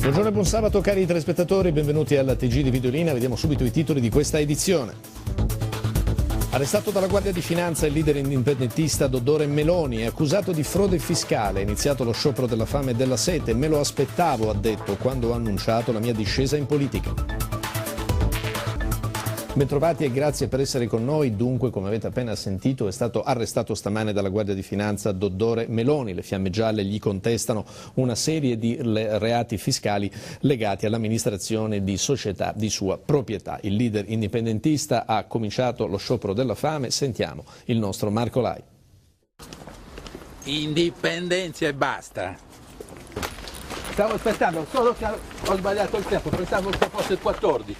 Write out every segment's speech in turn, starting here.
Buongiorno e buon sabato cari telespettatori, benvenuti alla TG di Videolina, vediamo subito i titoli di questa edizione. Arrestato dalla Guardia di Finanza il leader indipendentista Dodore Meloni, è accusato di frode fiscale, è iniziato lo sciopero della fame e della sete, me lo aspettavo, ha detto, quando ho annunciato la mia discesa in politica. Bentrovati e grazie per essere con noi. Dunque, come avete appena sentito, è stato arrestato stamane dalla Guardia di Finanza Dodore Meloni. Le Fiamme Gialle gli contestano una serie di reati fiscali legati all'amministrazione di società di sua proprietà. Il leader indipendentista ha cominciato lo sciopero della fame. Sentiamo il nostro Marco Lai. Indipendenza e basta. Stavo aspettando, solo che ho sbagliato il tempo, pensavo che fosse il 14.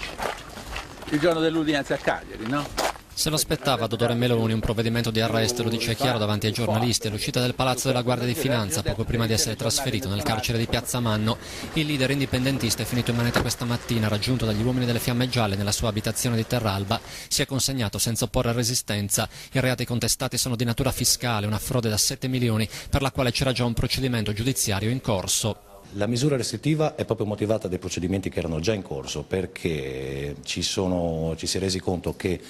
Il giorno dell'udienza a Cagliari, no? Se lo aspettava Dodore Meloni un provvedimento di arresto, lo dice chiaro davanti ai giornalisti. All'uscita del Palazzo della Guardia di Finanza, poco prima di essere trasferito nel carcere di Piazza Manno, il leader indipendentista è finito in manetta questa mattina, raggiunto dagli uomini delle Fiamme Gialle nella sua abitazione di Terralba, si è consegnato senza opporre resistenza. I reati contestati sono di natura fiscale, una frode da 7 milioni per la quale c'era già un procedimento giudiziario in corso. La misura restrittiva è proprio motivata dai procedimenti che erano già in corso, perché ci si è resi conto che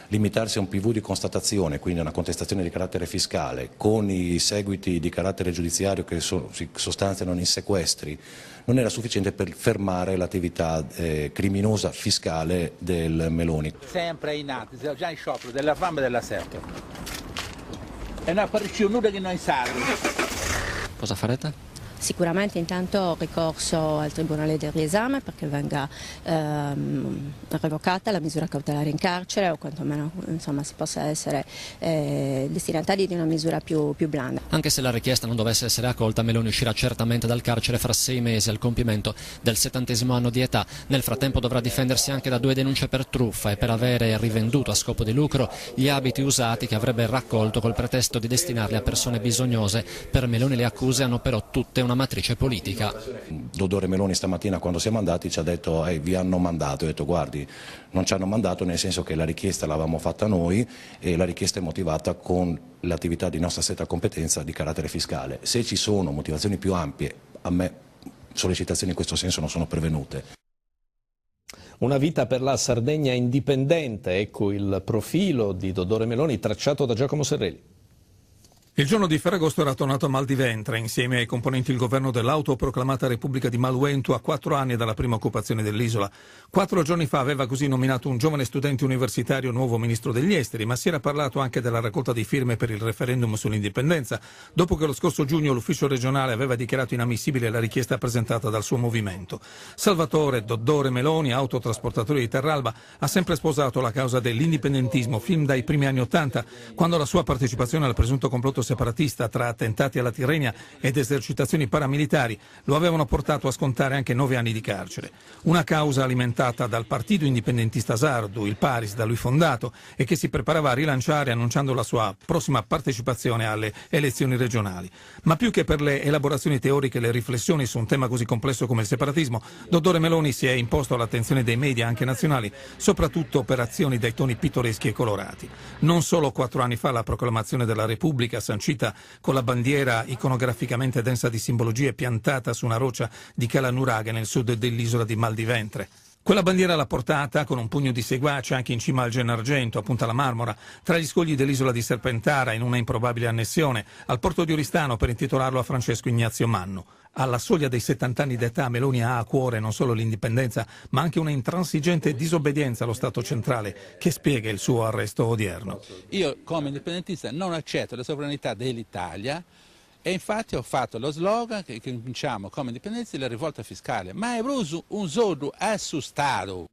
limitarsi a un PV di constatazione, quindi una contestazione di carattere fiscale, con i seguiti di carattere giudiziario che si sostanziano in sequestri, non era sufficiente per fermare l'attività criminosa fiscale del Meloni. Sempre in atto, siamo già in sciopero della fame e della sete. E non appare nulla che noi salvi. Cosa farete? Sicuramente intanto ricorso al Tribunale del riesame perché venga revocata la misura cautelare in carcere o quantomeno insomma, si possa essere destinatari di una misura più blanda. Anche se la richiesta non dovesse essere accolta, Meloni uscirà certamente dal carcere fra 6 mesi al compimento del 70° anno di età. Nel frattempo dovrà difendersi anche da 2 denunce per truffa e per avere rivenduto a scopo di lucro gli abiti usati che avrebbe raccolto col pretesto di destinarli a persone bisognose. Per Meloni le accuse hanno però tutte una matrice politica. Dodore Meloni stamattina quando siamo andati ci ha detto vi hanno mandato, ho detto guardi non ci hanno mandato nel senso che la richiesta l'avevamo fatta noi e la richiesta è motivata con l'attività di nostra stretta competenza di carattere fiscale. Se ci sono motivazioni più ampie, a me sollecitazioni in questo senso non sono pervenute. Una vita per la Sardegna indipendente, ecco il profilo di Dodore Meloni tracciato da Giacomo Serrelli. Il giorno di Ferragosto era tornato a Mal di Ventre insieme ai componenti del governo dell'autoproclamata Repubblica di Maluento a 4 anni dalla prima occupazione dell'isola. 4 giorni fa aveva così nominato un giovane studente universitario nuovo ministro degli esteri, ma si era parlato anche della raccolta di firme per il referendum sull'indipendenza, dopo che lo scorso giugno l'ufficio regionale aveva dichiarato inammissibile la richiesta presentata dal suo movimento. Salvatore Dodore Meloni, autotrasportatore di Terralba, ha sempre sposato la causa dell'indipendentismo fin dai primi anni '80, quando la sua partecipazione al presunto complotto separatista tra attentati alla Tirrenia ed esercitazioni paramilitari lo avevano portato a scontare anche 9 anni di carcere. Una causa alimentata dal partito indipendentista sardo, il Paris, da lui fondato, e che si preparava a rilanciare annunciando la sua prossima partecipazione alle elezioni regionali. Ma più che per le elaborazioni teoriche e le riflessioni su un tema così complesso come il separatismo, Dodore Meloni si è imposto all'attenzione dei media anche nazionali, soprattutto per azioni dai toni pittoreschi e colorati. Non solo 4 anni fa la proclamazione della Repubblica sancita con la bandiera iconograficamente densa di simbologie piantata su una roccia di Cala Nuraga nel sud dell'isola di Mal di Ventre. Quella bandiera l'ha portata con un pugno di seguaci anche in cima al Gennargentu, a Punta la Marmora, tra gli scogli dell'isola di Serpentara in una improbabile annessione, al porto di Oristano per intitolarlo a Francesco Ignazio Manno. Alla soglia dei 70 anni d'età Meloni ha a cuore non solo l'indipendenza, ma anche una intransigente disobbedienza allo Stato centrale che spiega il suo arresto odierno. Io come indipendentista non accetto la sovranità dell'Italia e infatti ho fatto lo slogan che cominciamo come indipendenza la rivolta fiscale, ma è un soldo assustato.